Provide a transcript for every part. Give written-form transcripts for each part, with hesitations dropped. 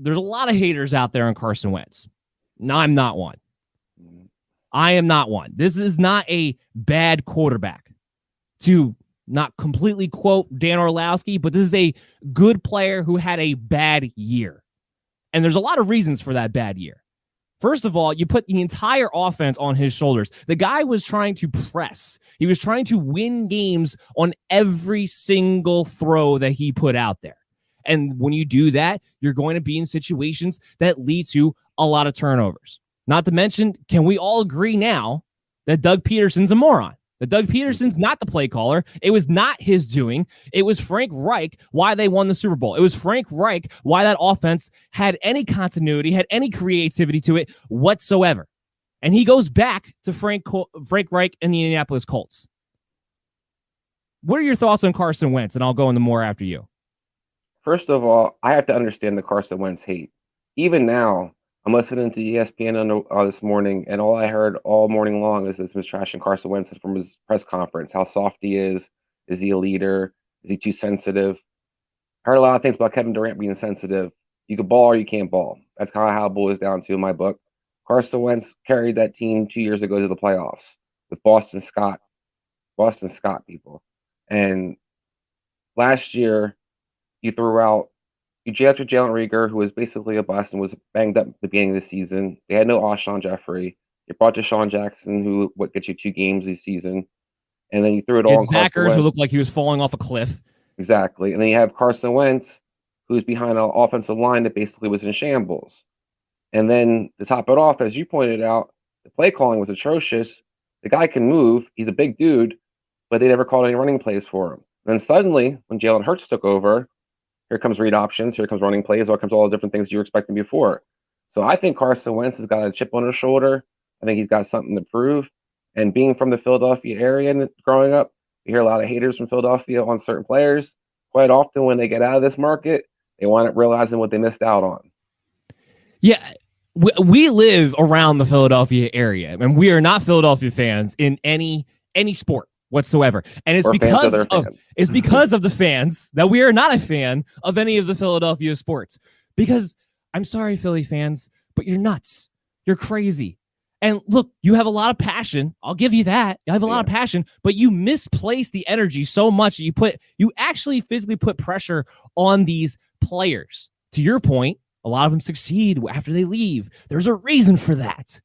there's a lot of haters out there on Carson Wentz. No, I'm not one. I am not one. This is not a bad quarterback. To not completely quote Dan Orlowski, but this is a good player who had a bad year. And there's a lot of reasons for that bad year. First of all, you put the entire offense on his shoulders. The guy was trying to press. He was trying to win games on every single throw that he put out there. And when you do that, you're going to be in situations that lead to a lot of turnovers. Not to mention, can we all agree now that Doug Pederson's a moron? That Doug Pederson's not the play caller. It was not his doing. It was Frank Reich why they won the Super Bowl. It was Frank Reich why that offense had any continuity, had any creativity to it whatsoever. And he goes back to Frank Reich and the Indianapolis Colts. What are your thoughts on Carson Wentz? And I'll go into more after you. First of all, I have to understand the Carson Wentz hate. Even now, I'm listening to ESPN this morning, and all I heard all morning long is this was trashing Carson Wentz from his press conference, how soft he is. Is he a leader? Is he too sensitive? I heard a lot of things about Kevin Durant being sensitive. You can ball or you can't ball. That's kind of how it boils down to in my book. Carson Wentz carried that team 2 years ago to the playoffs with Boston Scott people. And last year, you drafted Jalen Reagor, who was basically a bust and was banged up at the beginning of the season. They had no Alshon Jeffrey. You brought Deshaun Jackson, who gets you 2 games this season. And then you threw it all on Zach Ertz, who looked like he was falling off a cliff. Exactly. And then you have Carson Wentz, who's behind an offensive line that basically was in shambles. And then to top it off, as you pointed out, the play calling was atrocious. The guy can move. He's a big dude, but they never called any running plays for him. And then suddenly, when Jalen Hurts took over, here comes read options, here comes running plays, here comes all the different things you were expecting before. So I think Carson Wentz has got a chip on his shoulder. I think he's got something to prove. And being from the Philadelphia area and growing up, you hear a lot of haters from Philadelphia on certain players. Quite often when they get out of this market, they wind up realizing what they missed out on. Yeah, we live around the Philadelphia area, and we are not Philadelphia fans in any sport whatsoever. And it's because of the fans that we are not a fan of any of the Philadelphia sports. Because I'm sorry, Philly fans, but you're nuts. You're crazy. And look, you have a lot of passion. I'll give you that. You have a lot of passion, but you misplace the energy so much that you actually physically put pressure on these players. To your point, a lot of them succeed after they leave. There's a reason for that.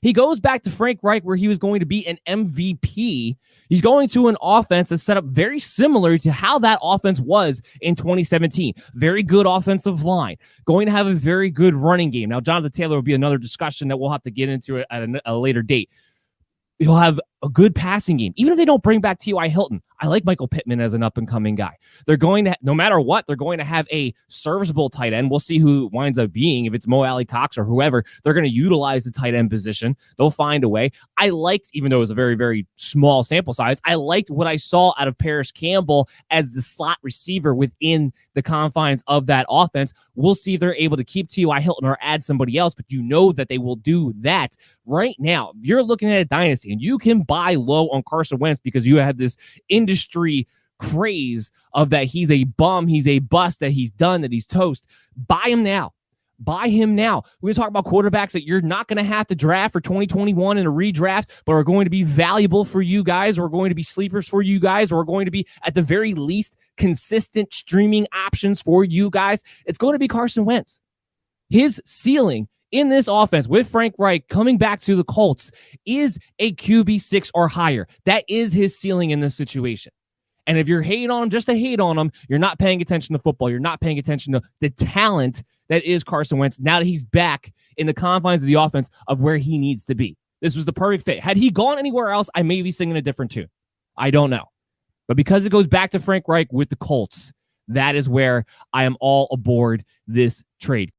He goes back to Frank Reich, where he was going to be an MVP. He's going to an offense that's set up very similar to how that offense was in 2017. Very good offensive line. Going to have a very good running game. Now, Jonathan Taylor will be another discussion that we'll have to get into at a later date. He'll have a good passing game. Even if they don't bring back T.Y. Hilton, I like Michael Pittman as an up-and-coming guy. They're going to, no matter what, they're going to have a serviceable tight end. We'll see who it winds up being. If it's Alie-Cox or whoever, they're going to utilize the tight end position. They'll find a way. I liked, even though it was a very, very small sample size, I liked what I saw out of Paris Campbell as the slot receiver within the confines of that offense. We'll see if they're able to keep T.Y. Hilton or add somebody else, but you know that they will do that. Right now, you're looking at a dynasty, and you can buy low on Carson Wentz because you have this industry craze of that he's a bum, he's a bust, that he's done, that he's toast. Buy him now. We're going to talk about quarterbacks that you're not going to have to draft for 2021 in a redraft, but are going to be valuable for you guys, or are going to be sleepers for you guys, or are going to be, at the very least, consistent streaming options for you guys. It's going to be Carson Wentz. His ceiling in this offense with Frank Reich coming back to the Colts is a QB6 or higher. That is his ceiling in this situation. And if you're hating on him just to hate on him, you're not paying attention to football. You're not paying attention to the talent that is Carson Wentz now that he's back in the confines of the offense of where he needs to be. This was the perfect fit. Had he gone anywhere else, I may be singing a different tune. I don't know. But because it goes back to Frank Reich with the Colts, that is where I am all aboard this trade.